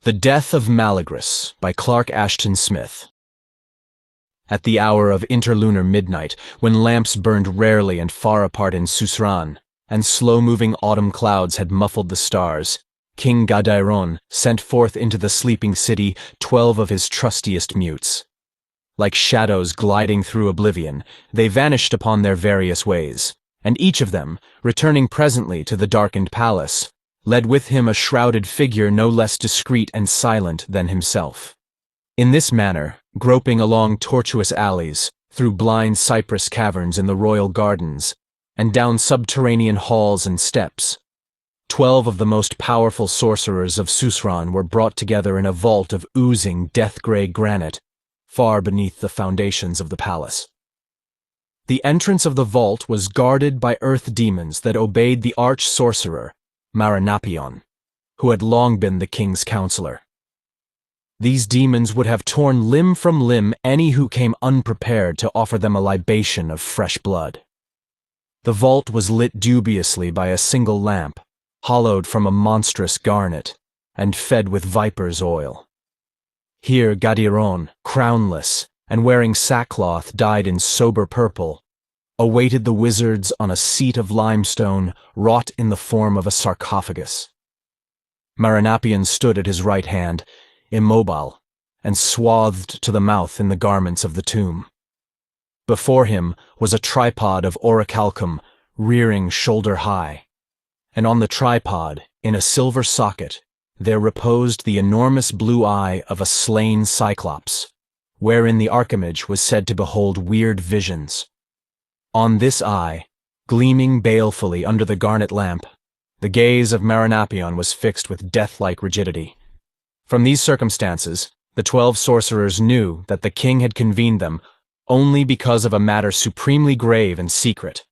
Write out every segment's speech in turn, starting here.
The Death of Malygris by Clark Ashton Smith. At the hour of interlunar midnight, when lamps burned rarely and far apart in Suzerain, and slow-moving autumn clouds had muffled the stars, King Gadairon sent forth into the sleeping city 12 of his trustiest mutes. Like shadows gliding through oblivion, they vanished upon their various ways, and each of them, returning presently to the darkened palace, led with him a shrouded figure no less discreet and silent than himself. In this manner, groping along tortuous alleys, through blind cypress caverns in the royal gardens, and down subterranean halls and steps, 12 of the most powerful sorcerers of Suzerain were brought together in a vault of oozing death-gray granite, far beneath the foundations of the palace. The entrance of the vault was guarded by earth demons that obeyed the arch-sorcerer, Maranapion, who had long been the king's counselor. These demons would have torn limb from limb any who came unprepared to offer them a libation of fresh blood. The vault was lit dubiously by a single lamp, hollowed from a monstrous garnet, and fed with viper's oil. Here Gadairon, crownless, and wearing sackcloth dyed in sober purple, awaited the wizards on a seat of limestone wrought in the form of a sarcophagus. Maranapion stood at his right hand, immobile, and swathed to the mouth in the garments of the tomb. Before him was a tripod of orichalcum rearing shoulder-high, and on the tripod, in a silver socket, there reposed the enormous blue eye of a slain cyclops, wherein the archimage was said to behold weird visions. On this eye, gleaming balefully under the garnet lamp, the gaze of Maranapion was fixed with death-like rigidity. From these circumstances, the 12 sorcerers knew that the king had convened them only because of a matter supremely grave and secret.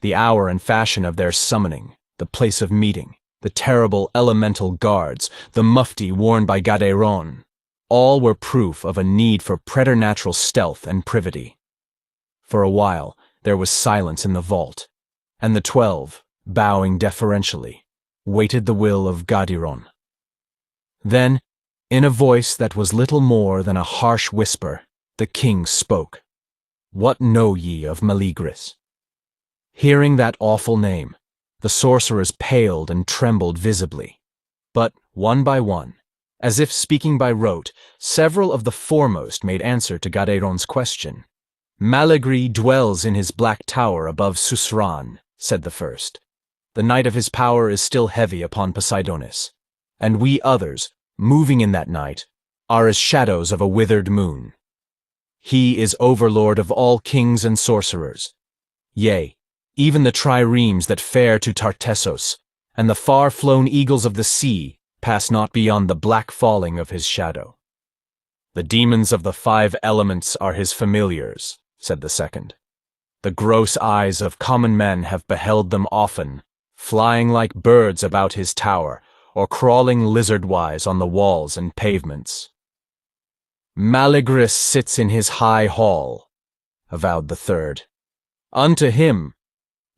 The hour and fashion of their summoning, the place of meeting, the terrible elemental guards, the mufti worn by Gadairon, all were proof of a need for preternatural stealth and privity. For a while, there was silence in the vault, and the 12, bowing deferentially, waited the will of Gadairon. Then, in a voice that was little more than a harsh whisper, the king spoke. "What know ye of Malygris?" Hearing that awful name, the sorcerers paled and trembled visibly. But, one by one, as if speaking by rote, several of the foremost made answer to Gadairon's question. "Malygris dwells in his black tower above Suzerain," said the first. "The night of his power is still heavy upon Poseidonis, and we others, moving in that night, are as shadows of a withered moon. He is overlord of all kings and sorcerers. Yea, even the triremes that fare to Tartessos, and the far-flown eagles of the sea pass not beyond the black falling of his shadow. The demons of the 5 elements are his familiars," said the second. "The gross eyes of common men have beheld them often, flying like birds about his tower, or crawling lizard-wise on the walls and pavements." "Malygris sits in his high hall," avowed the third. "Unto him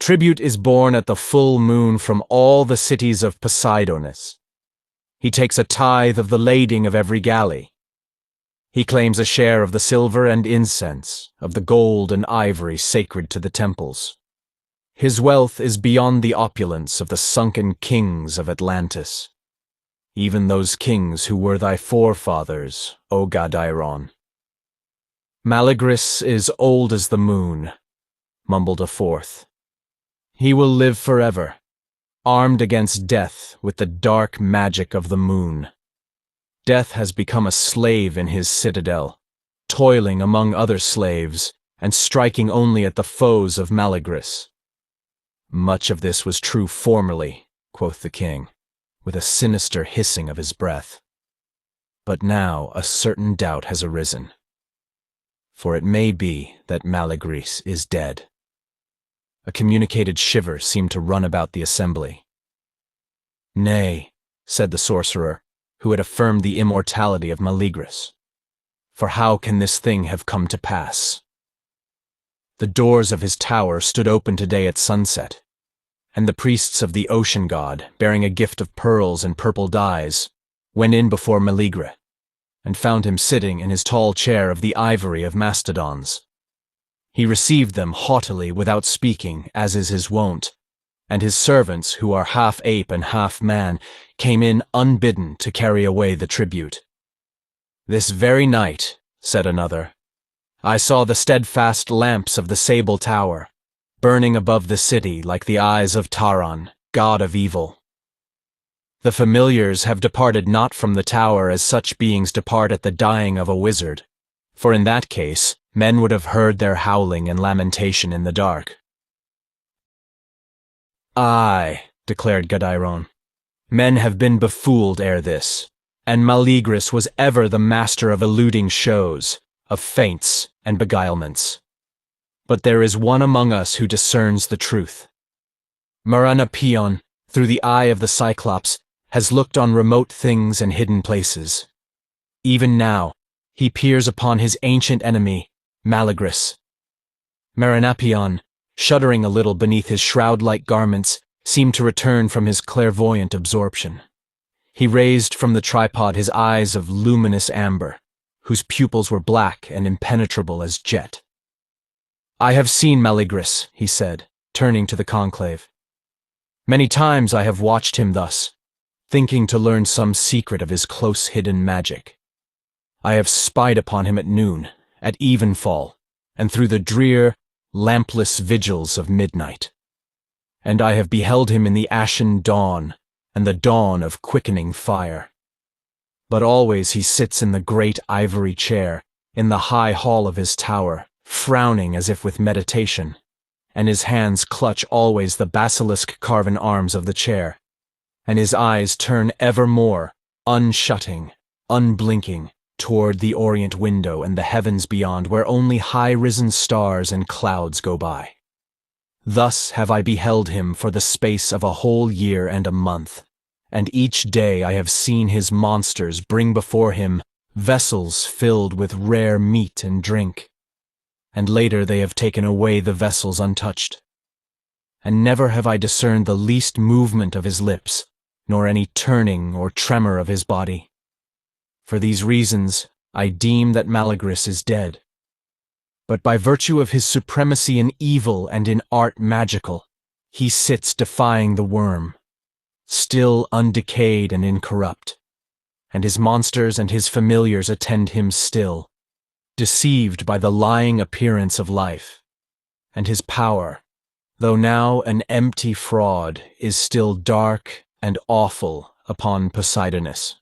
tribute is borne at the full moon from all the cities of Poseidonis. He takes a tithe of the lading of every galley. He claims a share of the silver and incense, of the gold and ivory sacred to the temples. His wealth is beyond the opulence of the sunken kings of Atlantis, even those kings who were thy forefathers, O Gadairon." "Malygris is old as the moon," mumbled a fourth. "He will live forever, armed against death with the dark magic of the moon. Death has become a slave in his citadel, toiling among other slaves, and striking only at the foes of Malygris." "Much of this was true formerly," quoth the king, with a sinister hissing of his breath. "But now a certain doubt has arisen. For it may be that Malygris is dead." A communicated shiver seemed to run about the assembly. "Nay," said the sorcerer, who had affirmed the immortality of Malygris. "For how can this thing have come to pass? The doors of his tower stood open today at sunset, and the priests of the ocean god, bearing a gift of pearls and purple dyes, went in before Malygris, and found him sitting in his tall chair of the ivory of mastodons. He received them haughtily without speaking, as is his wont, and his servants, who are half ape and half man, came in unbidden to carry away the tribute. "This very night," said another, "I saw the steadfast lamps of the sable tower, burning above the city like the eyes of Taran, god of evil. The familiars have departed not from the tower as such beings depart at the dying of a wizard, for in that case men would have heard their howling and lamentation in the dark." "Aye," declared Gadairon, "men have been befooled ere this, and Malygris was ever the master of eluding shows, of feints and beguilements. But there is one among us who discerns the truth. Maranapion, through the eye of the Cyclops, has looked on remote things and hidden places. Even now, he peers upon his ancient enemy, Malygris. Maranapion, shuddering a little beneath his shroud-like garments, seemed to return from his clairvoyant absorption. He raised from the tripod his eyes of luminous amber, whose pupils were black and impenetrable as jet. "I have seen Malygris," he said, turning to the conclave. "Many times I have watched him thus, thinking to learn some secret of his close-hidden magic. I have spied upon him at noon, at evenfall, and through the drear, lampless vigils of midnight. And I have beheld him in the ashen dawn, and the dawn of quickening fire. But always he sits in the great ivory chair, in the high hall of his tower, frowning as if with meditation, and his hands clutch always the basilisk-carven arms of the chair, and his eyes turn evermore, unshutting, unblinking, toward the orient window and the heavens beyond, where only high-risen stars and clouds go by. Thus have I beheld him for the space of a whole year and a month, and each day I have seen his monsters bring before him vessels filled with rare meat and drink, and later they have taken away the vessels untouched. And never have I discerned the least movement of his lips, nor any turning or tremor of his body. For these reasons, I deem that Malygris is dead. But by virtue of his supremacy in evil and in art magical, he sits defying the worm, still undecayed and incorrupt, and his monsters and his familiars attend him still, deceived by the lying appearance of life, and his power, though now an empty fraud, is still dark and awful upon Poseidonis."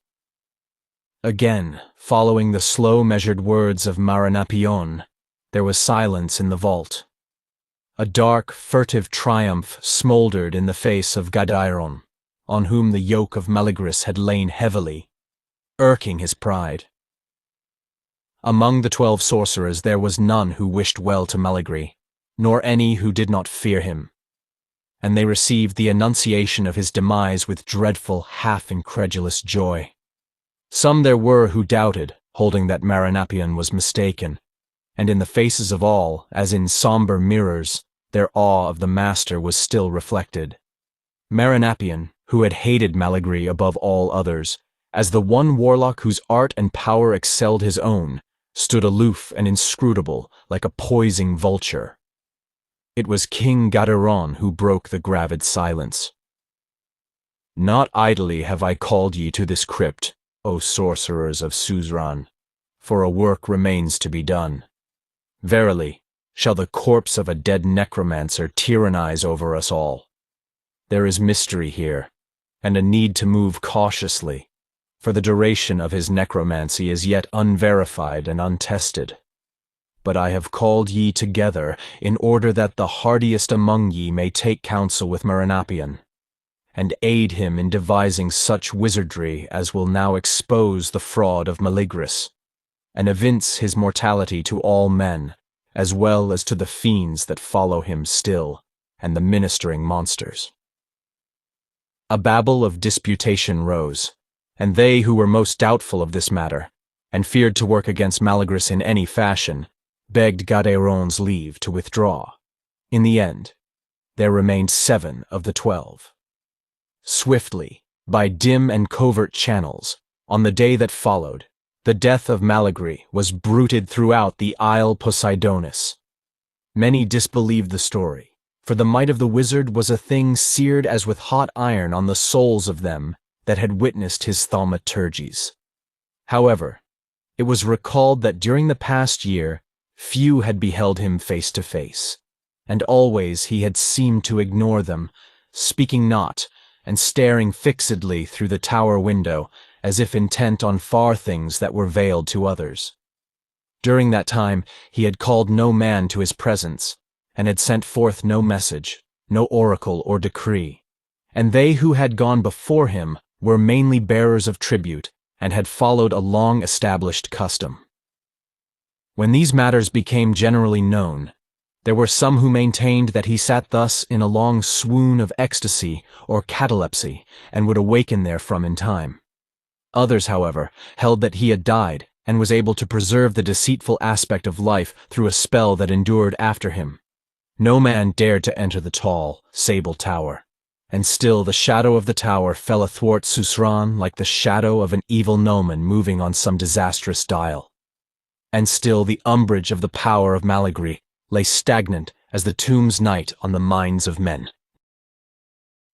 Again, following the slow-measured words of Maranapion, there was silence in the vault. A dark, furtive triumph smoldered in the face of Gadairon, on whom the yoke of Malygris had lain heavily, irking his pride. Among the 12 sorcerers there was none who wished well to Malygris, nor any who did not fear him, and they received the annunciation of his demise with dreadful, half-incredulous joy. Some there were who doubted, holding that Maranapion was mistaken, and in the faces of all, as in somber mirrors, their awe of the master was still reflected. Maranapion, who had hated Malygris above all others, as the one warlock whose art and power excelled his own, stood aloof and inscrutable like a poising vulture. It was King Gadairon who broke the gravid silence. "Not idly have I called ye to this crypt, O sorcerers of Suzerain, for a work remains to be done. Verily, shall the corpse of a dead necromancer tyrannize over us all. There is mystery here, and a need to move cautiously, for the duration of his necromancy is yet unverified and untested. But I have called ye together in order that the hardiest among ye may take counsel with Maranapion, and aid him in devising such wizardry as will now expose the fraud of Malygris, and evince his mortality to all men, as well as to the fiends that follow him still, and the ministering monsters." A babble of disputation rose, and they who were most doubtful of this matter, and feared to work against Malygris in any fashion, begged Gadairon's leave to withdraw. In the end, there remained 7 of the 12. Swiftly, by dim and covert channels, On the day that followed, the death of Malygris was bruited throughout the Isle Poseidonis. Many disbelieved the story, for the might of the wizard was a thing seared as with hot iron on the souls of them that had witnessed his thaumaturgies. However, it was recalled that during the past year, few had beheld him face to face, and always he had seemed to ignore them, speaking not, and staring fixedly through the tower window, as if intent on far things that were veiled to others. During that time he had called no man to his presence, and had sent forth no message, no oracle or decree, and they who had gone before him were mainly bearers of tribute, and had followed a long-established custom. When these matters became generally known, there were some who maintained that he sat thus in a long swoon of ecstasy or catalepsy, and would awaken therefrom in time. Others, however, held that he had died, and was able to preserve the deceitful aspect of life through a spell that endured after him. No man dared to enter the tall, sable tower, and still the shadow of the tower fell athwart Suzerain like the shadow of an evil gnomon moving on some disastrous dial. And still the umbrage of the power of Malygris lay stagnant as the tomb's night on the minds of men.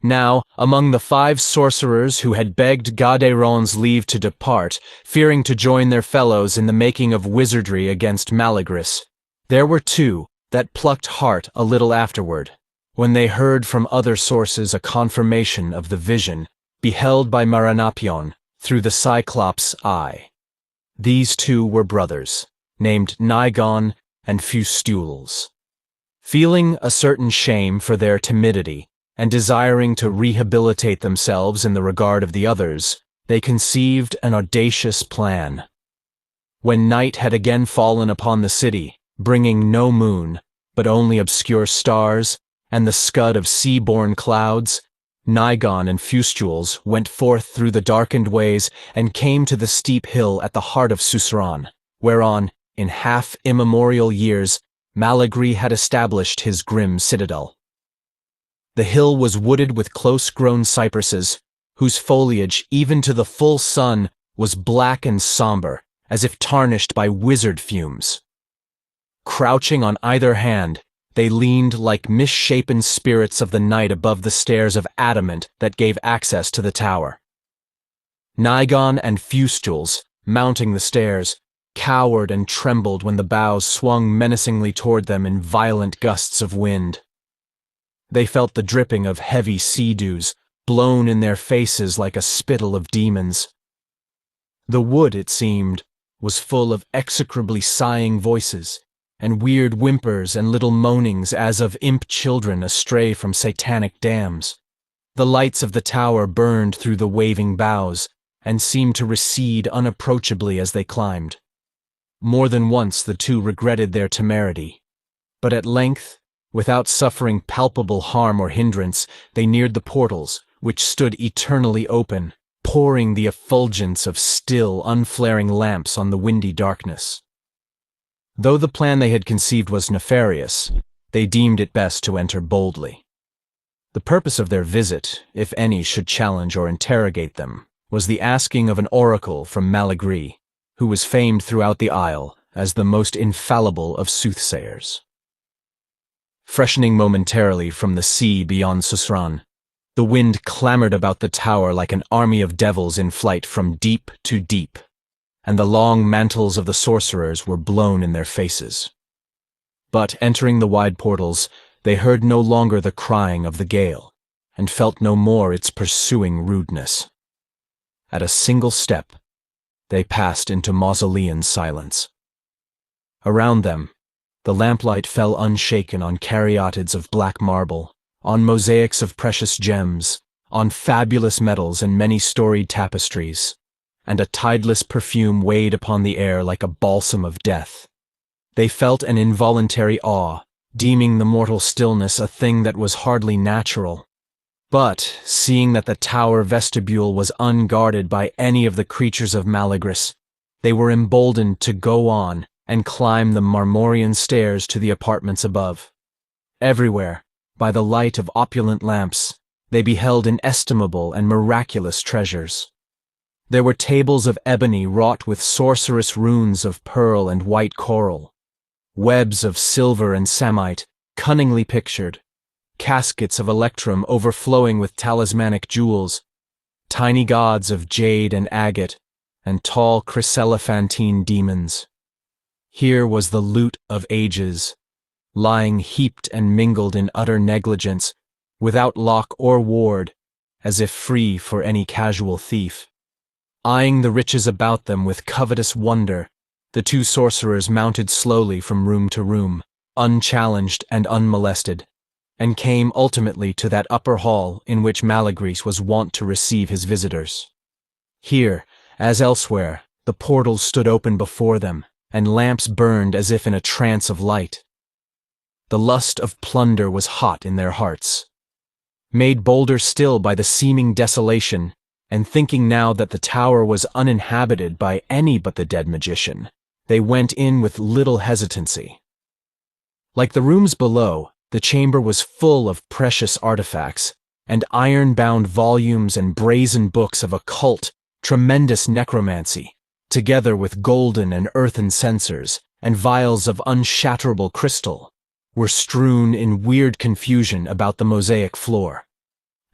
Now, among the 5 sorcerers who had begged Gadéron's leave to depart, fearing to join their fellows in the making of wizardry against Malygris, there were 2 that plucked heart a little afterward, when they heard from other sources a confirmation of the vision beheld by Maranapion through the Cyclops' eye. These 2 were brothers, named Nigon and Fustules. Feeling a certain shame for their timidity, and desiring to rehabilitate themselves in the regard of the others, they conceived an audacious plan. When night had again fallen upon the city, bringing no moon, but only obscure stars, and the scud of sea-borne clouds, Nigon and Fustules went forth through the darkened ways and came to the steep hill at the heart of Suzerain, whereon, in half-immemorial years, Malygris had established his grim citadel. The hill was wooded with close-grown cypresses, whose foliage, even to the full sun, was black and somber, as if tarnished by wizard fumes. Crouching on either hand, they leaned like misshapen spirits of the night above the stairs of adamant that gave access to the tower. Nigon and Fustules, mounting the stairs, cowered and trembled when the boughs swung menacingly toward them in violent gusts of wind. They felt the dripping of heavy sea dews, blown in their faces like a spittle of demons. The wood, it seemed, was full of execrably sighing voices, and weird whimpers and little moanings as of imp children astray from satanic dams. The lights of the tower burned through the waving boughs, and seemed to recede unapproachably as they climbed. More than once the 2 regretted their temerity, but at length, without suffering palpable harm or hindrance, they neared the portals, which stood eternally open, pouring the effulgence of still, unflaring lamps on the windy darkness. Though the plan they had conceived was nefarious, they deemed it best to enter boldly. The purpose of their visit, if any should challenge or interrogate them, was the asking of an oracle from Malygris, who was famed throughout the isle as the most infallible of soothsayers. Freshening momentarily from the sea beyond Suzerain, the wind clamored about the tower like an army of devils in flight from deep to deep, and the long mantles of the sorcerers were blown in their faces. But entering the wide portals, they heard no longer the crying of the gale, and felt no more its pursuing rudeness. At a single step, they passed into mausolean silence. Around them, the lamplight fell unshaken on caryatids of black marble, on mosaics of precious gems, on fabulous metals and many-storied tapestries, and a tideless perfume weighed upon the air like a balsam of death. They felt an involuntary awe, deeming the mortal stillness a thing that was hardly natural. But, seeing that the tower vestibule was unguarded by any of the creatures of Malygris, they were emboldened to go on and climb the marmorean stairs to the apartments above. Everywhere, by the light of opulent lamps, they beheld inestimable and miraculous treasures. There were tables of ebony wrought with sorcerous runes of pearl and white coral, webs of silver and samite, cunningly pictured, caskets of electrum overflowing with talismanic jewels, tiny gods of jade and agate, and tall chryselephantine demons. Here was the loot of ages, lying heaped and mingled in utter negligence, without lock or ward, as if free for any casual thief. Eyeing the riches about them with covetous wonder, the two sorcerers mounted slowly from room to room, unchallenged and unmolested, and came ultimately to that upper hall in which Malygris was wont to receive his visitors. Here, as elsewhere, the portals stood open before them, and lamps burned as if in a trance of light. The lust of plunder was hot in their hearts. Made bolder still by the seeming desolation, and thinking now that the tower was uninhabited by any but the dead magician, they went in with little hesitancy. Like the rooms below, the chamber was full of precious artifacts, and iron-bound volumes and brazen books of occult, tremendous necromancy, together with golden and earthen censers, and vials of unshatterable crystal, were strewn in weird confusion about the mosaic floor.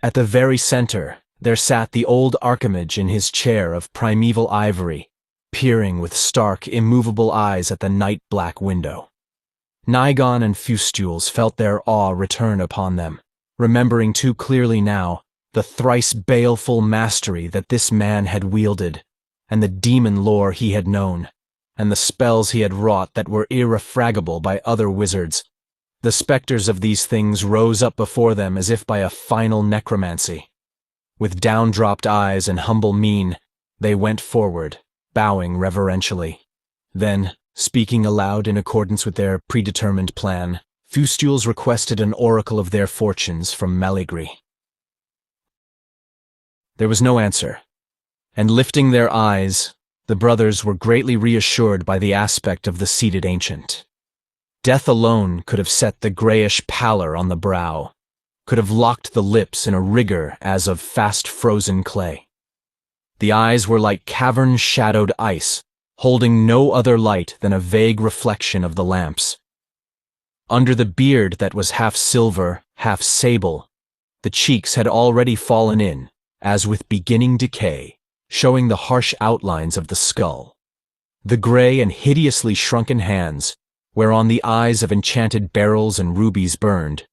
At the very center, there sat the old archimage in his chair of primeval ivory, peering with stark, immovable eyes at the night-black window. Nigon and Fustules felt their awe return upon them, remembering too clearly now the thrice baleful mastery that this man had wielded, and the demon lore he had known, and the spells he had wrought that were irrefragable by other wizards. The specters of these things rose up before them as if by a final necromancy. With down-dropped eyes and humble mien, they went forward, bowing reverentially. Then, speaking aloud in accordance with their predetermined plan, Fustules requested an oracle of their fortunes from Malygris. There was no answer, and lifting their eyes, the brothers were greatly reassured by the aspect of the seated ancient. Death alone could have set the grayish pallor on the brow, could have locked the lips in a rigor as of fast-frozen clay. The eyes were like cavern-shadowed ice, holding no other light than a vague reflection of the lamps. Under the beard that was half silver, half sable, the cheeks had already fallen in, as with beginning decay, showing the harsh outlines of the skull. The gray and hideously shrunken hands, whereon the eyes of enchanted beryls and rubies burned,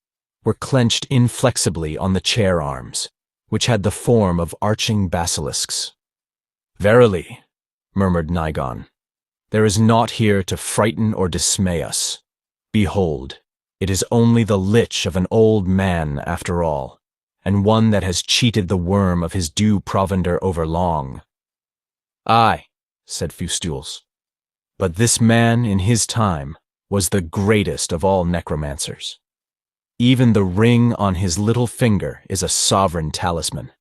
were clenched inflexibly on the chair arms, which had the form of arching basilisks. "Verily," murmured Nigon, "there is naught here to frighten or dismay us. Behold, it is only the lich of an old man after all, and one that has cheated the worm of his due provender over long." "Aye," said Fustules, "but this man in his time was the greatest of all necromancers. Even the ring on his little finger is a sovereign talisman.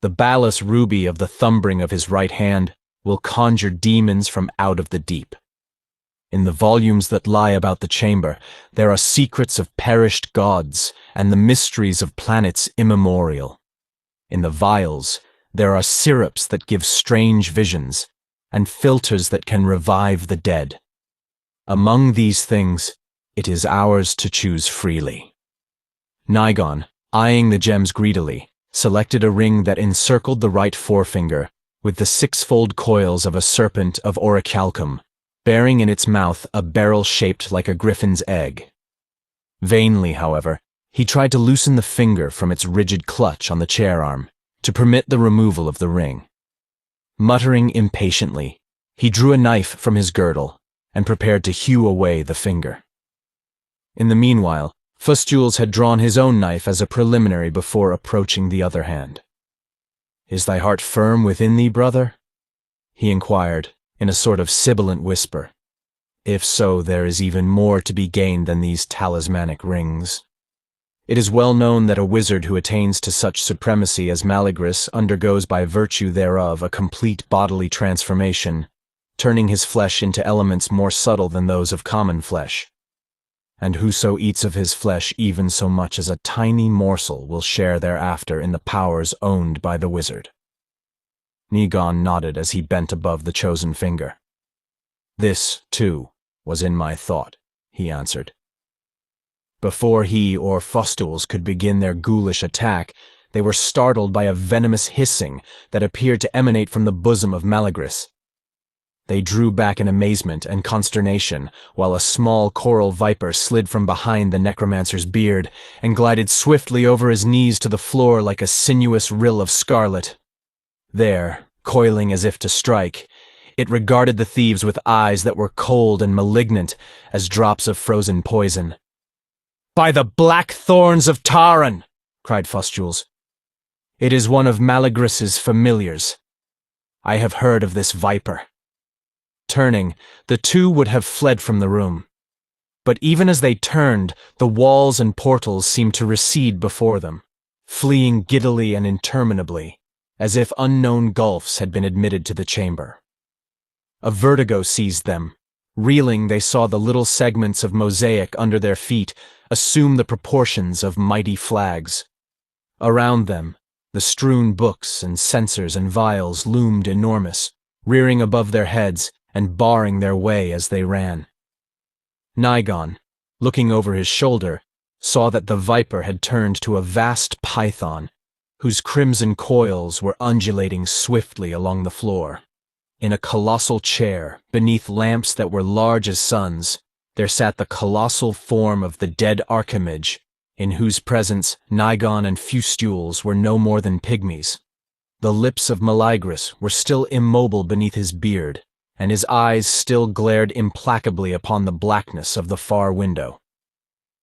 The balas ruby of the thumbring of his right hand will conjure demons from out of the deep. In the volumes that lie about the chamber, there are secrets of perished gods and the mysteries of planets immemorial. In the vials, there are syrups that give strange visions, and philters that can revive the dead. Among these things, it is ours to choose freely." Nigon, eyeing the gems greedily, selected a ring that encircled the right forefinger with the six-fold coils of a serpent of orichalcum, bearing in its mouth a beryl shaped like a griffin's egg. Vainly, however, he tried to loosen the finger from its rigid clutch on the chair arm, to permit the removal of the ring. Muttering impatiently, he drew a knife from his girdle and prepared to hew away the finger. In the meanwhile, Fustules had drawn his own knife as a preliminary before approaching the other hand. "Is thy heart firm within thee, brother?" he inquired, in a sort of sibilant whisper. "If so, there is even more to be gained than these talismanic rings. It is well known that a wizard who attains to such supremacy as Malygris undergoes by virtue thereof a complete bodily transformation, turning his flesh into elements more subtle than those of common flesh. And whoso eats of his flesh even so much as a tiny morsel will share thereafter in the powers owned by the wizard." Nigon nodded as he bent above the chosen finger. This, too, was in my thought, he answered. Before he or Fostules could begin their ghoulish attack, they were startled by a venomous hissing that appeared to emanate from the bosom of Malygris. They drew back in amazement and consternation, while a small coral viper slid from behind the necromancer's beard and glided swiftly over his knees to the floor like a sinuous rill of scarlet. There, coiling as if to strike, it regarded the thieves with eyes that were cold and malignant as drops of frozen poison. "By the black thorns of Taran!" cried Fostules. "It is one of Malygris's familiars. I have heard of this viper." Turning, the two would have fled from the room. But even as they turned, the walls and portals seemed to recede before them, fleeing giddily and interminably, as if unknown gulfs had been admitted to the chamber. A vertigo seized them. Reeling, they saw the little segments of mosaic under their feet assume the proportions of mighty flags. Around them, the strewn books and censers and vials loomed enormous, rearing above their heads and barring their way as they ran. Nigon, looking over his shoulder, saw that the viper had turned to a vast python, whose crimson coils were undulating swiftly along the floor. In a colossal chair, beneath lamps that were large as suns, there sat the colossal form of the dead Archimage, in whose presence Nigon and Fostules were no more than pygmies. The lips of Malygris were still immobile beneath his beard, and his eyes still glared implacably upon the blackness of the far window.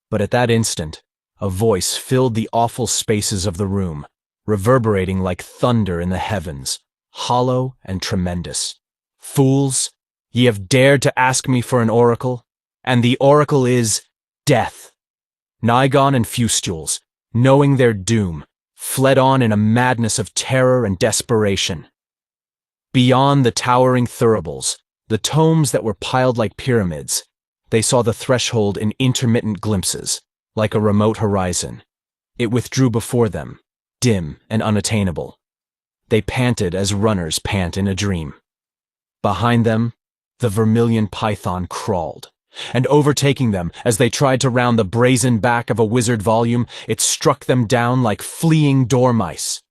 But at that instant, a voice filled the awful spaces of the room, reverberating like thunder in the heavens, hollow and tremendous. "Fools, ye have dared to ask me for an oracle, and the oracle is death." Nigon and Fostules, knowing their doom, fled on in a madness of terror and desperation. Beyond the towering thuribles, the tomes that were piled like pyramids, they saw the threshold in intermittent glimpses, like a remote horizon. It withdrew before them, dim and unattainable. They panted as runners pant in a dream. Behind them, the vermilion python crawled, and overtaking them as they tried to round the brazen back of a wizard volume, it struck them down like fleeing dormice.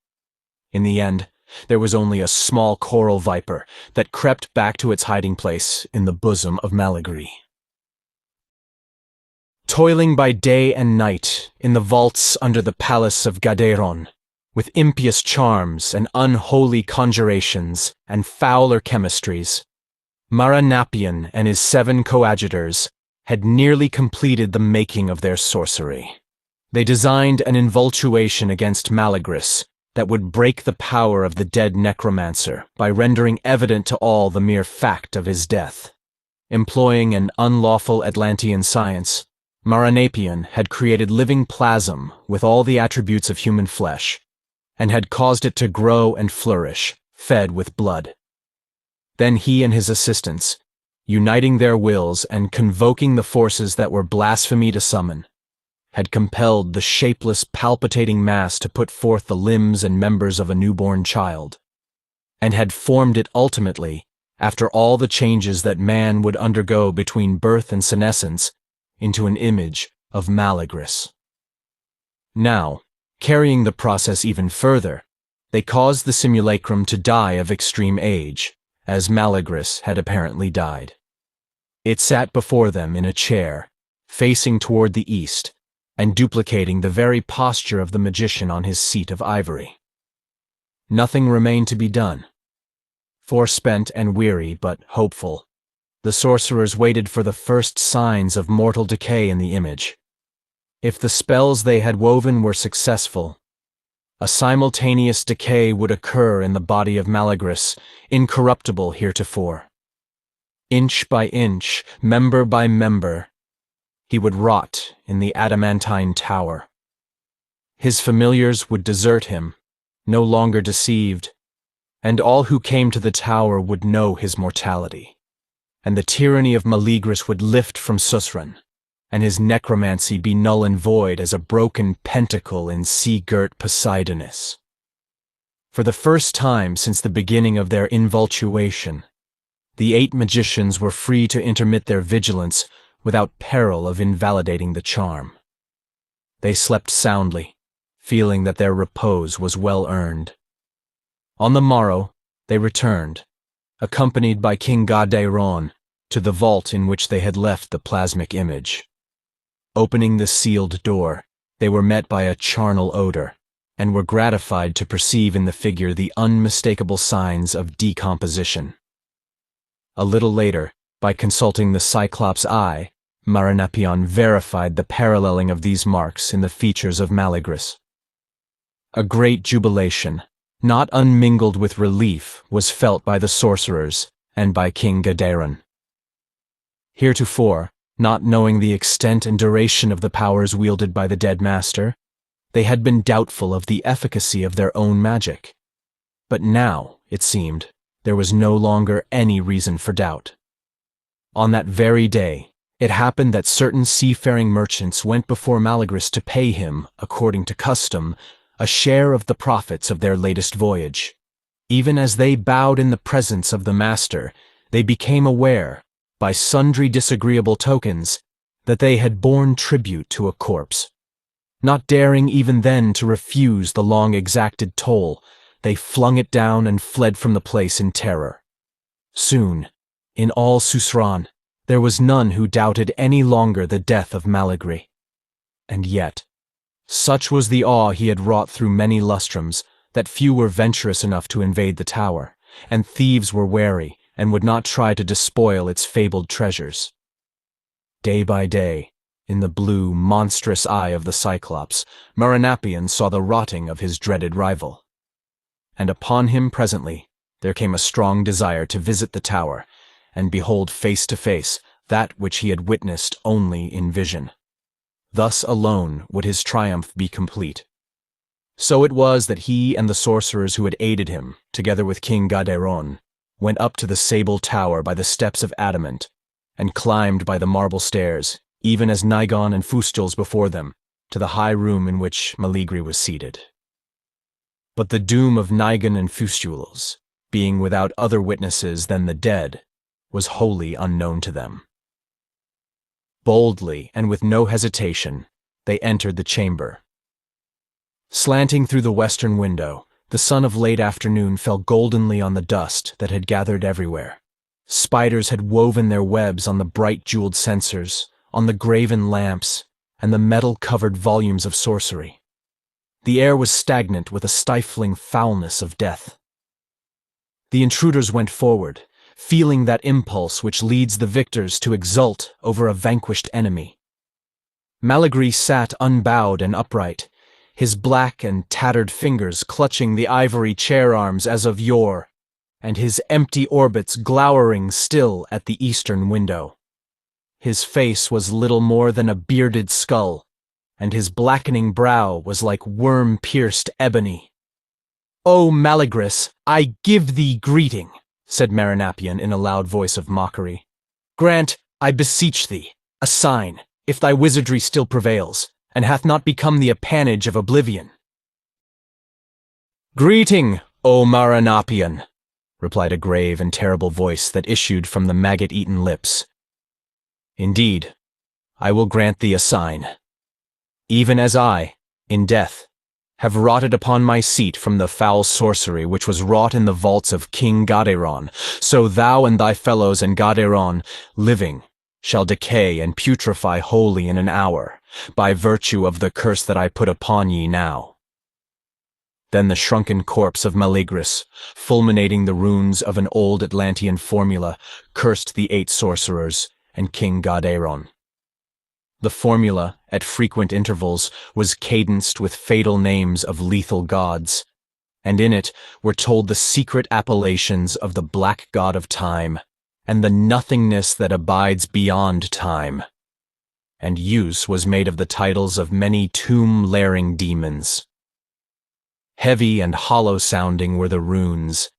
In the end, there was only a small coral viper that crept back to its hiding place in the bosom of Malygris. Toiling by day and night in the vaults under the palace of Gadeiron, with impious charms and unholy conjurations and fouler chemistries, Maranapian and his 7 coadjutors had nearly completed the making of their sorcery. They designed an involtuation against Malygris that would break the power of the dead necromancer by rendering evident to all the mere fact of his death. Employing an unlawful Atlantean science, Maranapian had created living plasm with all the attributes of human flesh, and had caused it to grow and flourish, fed with blood. Then he and his assistants, uniting their wills and convoking the forces that were blasphemy to summon, had compelled the shapeless, palpitating mass to put forth the limbs and members of a newborn child, and had formed it ultimately, after all the changes that man would undergo between birth and senescence, into an image of Malygris. Now, carrying the process even further, they caused the simulacrum to die of extreme age, as Malygris had apparently died. It sat before them in a chair, facing toward the east, and duplicating the very posture of the magician on his seat of ivory. Nothing remained to be done. Forespent and weary, but hopeful, the sorcerers waited for the first signs of mortal decay in the image. If the spells they had woven were successful, a simultaneous decay would occur in the body of Malygris, incorruptible heretofore. Inch by inch, member by member, he would rot in the adamantine tower. His familiars would desert him, no longer deceived, and all who came to the tower would know his mortality, and the tyranny of Malygris would lift from Susran, and his necromancy be null and void as a broken pentacle in sea-girt Poseidonis. For the first time since the beginning of their involtuation, the 8 magicians were free to intermit their vigilance without peril of invalidating the charm. They slept soundly, feeling that their repose was well earned. On the morrow, they returned, accompanied by King Gadeiron, to the vault in which they had left the plasmic image. Opening the sealed door, they were met by a charnel odor, and were gratified to perceive in the figure the unmistakable signs of decomposition. A little later, by consulting the Cyclops' eye, Maranapion verified the paralleling of these marks in the features of Malygris. A great jubilation, not unmingled with relief, was felt by the sorcerers and by King Gadeiron. Heretofore, not knowing the extent and duration of the powers wielded by the dead master, they had been doubtful of the efficacy of their own magic. But now, it seemed, there was no longer any reason for doubt. On that very day, it happened that certain seafaring merchants went before Malygris to pay him, according to custom, a share of the profits of their latest voyage. Even as they bowed in the presence of the master, they became aware, by sundry disagreeable tokens, that they had borne tribute to a corpse. Not daring even then to refuse the long exacted toll, they flung it down and fled from the place in terror. Soon, in all Suzerain, there was none who doubted any longer the death of Malygris. And yet, such was the awe he had wrought through many lustrums, that few were venturous enough to invade the tower, and thieves were wary and would not try to despoil its fabled treasures. Day by day, in the blue, monstrous eye of the Cyclops, Maranapion saw the rotting of his dreaded rival. And upon him presently there came a strong desire to visit the tower, and behold face to face that which he had witnessed only in vision. Thus alone would his triumph be complete. So it was that he and the sorcerers who had aided him, together with King Gadeiron, went up to the sable tower by the steps of adamant, and climbed by the marble stairs, even as Nigon and Fustules before them, to the high room in which Malygris was seated. But the doom of Nigon and Fustules, being without other witnesses than the dead, was wholly unknown to them. Boldly and with no hesitation, they entered the chamber. Slanting through the western window, the sun of late afternoon fell goldenly on the dust that had gathered everywhere. Spiders had woven their webs on the bright jeweled censers, on the graven lamps, and the metal-covered volumes of sorcery. The air was stagnant with a stifling foulness of death. The intruders went forward, feeling that impulse which leads the victors to exult over a vanquished enemy. Malygris sat unbowed and upright, his black and tattered fingers clutching the ivory chair arms as of yore, and his empty orbits glowering still at the eastern window. His face was little more than a bearded skull, and his blackening brow was like worm-pierced ebony. "O Malygris, I give thee greeting," said Maranapion in a loud voice of mockery. "Grant, I beseech thee, a sign, if thy wizardry still prevails, and hath not become the appanage of oblivion." "Greeting, O Maranapion," replied a grave and terrible voice that issued from the maggot-eaten lips. "Indeed, I will grant thee a sign. Even as I, in death, have rotted upon my seat from the foul sorcery which was wrought in the vaults of King Gadeiron, so thou and thy fellows and Gadeiron, living, shall decay and putrefy wholly in an hour, by virtue of the curse that I put upon ye now." Then the shrunken corpse of Malygris, fulminating the runes of an old Atlantean formula, cursed the 8 sorcerers and King Gadeiron. The formula, at frequent intervals, was cadenced with fatal names of lethal gods, and in it were told the secret appellations of the black god of time, and the nothingness that abides beyond time. And use was made of the titles of many tomb-lairing demons. Heavy and hollow-sounding were the runes,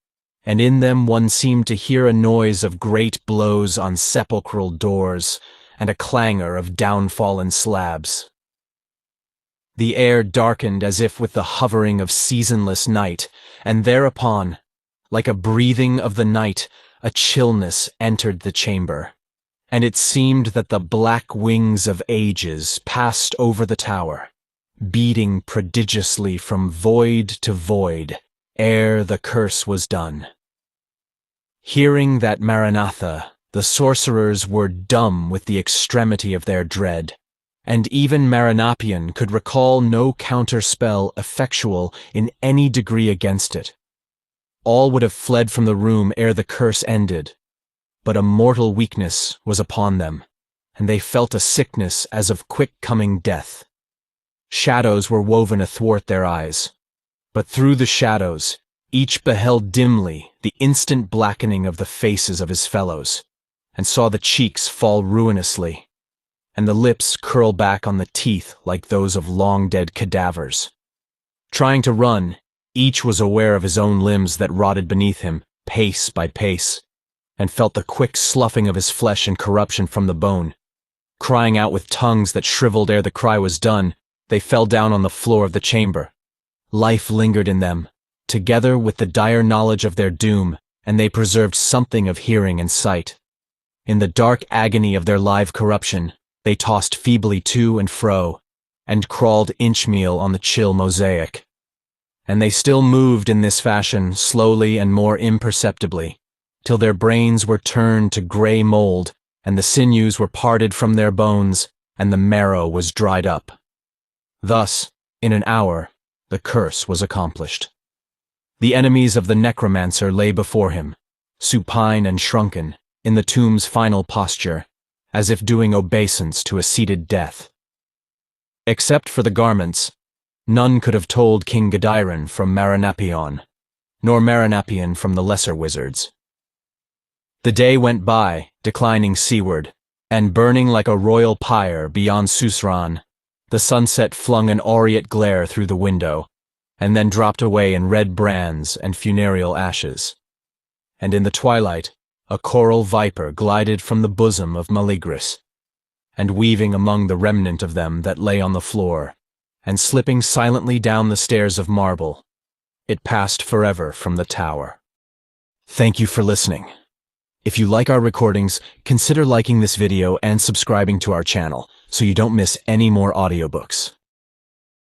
and in them one seemed to hear a noise of great blows on sepulchral doors, and a clangor of downfallen slabs. The air darkened as if with the hovering of seasonless night, and thereupon, like a breathing of the night, a chillness entered the chamber, and it seemed that the black wings of ages passed over the tower, beating prodigiously from void to void, ere the curse was done. Hearing that Maranatha, the sorcerers were dumb with the extremity of their dread, and even Maranapian could recall no counterspell effectual in any degree against it. All would have fled from the room ere the curse ended, but a mortal weakness was upon them, and they felt a sickness as of quick-coming death. Shadows were woven athwart their eyes, but through the shadows each beheld dimly the instant blackening of the faces of his fellows, and saw the cheeks fall ruinously, and the lips curl back on the teeth like those of long-dead cadavers. Trying to run, each was aware of his own limbs that rotted beneath him, pace by pace, and felt the quick sloughing of his flesh and corruption from the bone. Crying out with tongues that shriveled ere the cry was done, they fell down on the floor of the chamber. Life lingered in them, together with the dire knowledge of their doom, and they preserved something of hearing and sight. In the dark agony of their live corruption, they tossed feebly to and fro, and crawled inchmeal on the chill mosaic. And they still moved in this fashion, slowly and more imperceptibly, till their brains were turned to gray mold, and the sinews were parted from their bones, and the marrow was dried up. Thus, in an hour, the curse was accomplished. The enemies of the Necromancer lay before him, supine and shrunken, in the tomb's final posture, as if doing obeisance to a seated death. Except for the garments, none could have told King Godiron from Maranapion, nor Maranapian from the lesser wizards. The day went by, declining seaward, and burning like a royal pyre beyond Susran. The sunset flung an aureate glare through the window, and then dropped away in red brands and funereal ashes. And in the twilight, a coral viper glided from the bosom of Malygris, and weaving among the remnant of them that lay on the floor, and slipping silently down the stairs of marble, it passed forever from the tower. Thank you for listening. If you like our recordings, consider liking this video and subscribing to our channel so you don't miss any more audiobooks.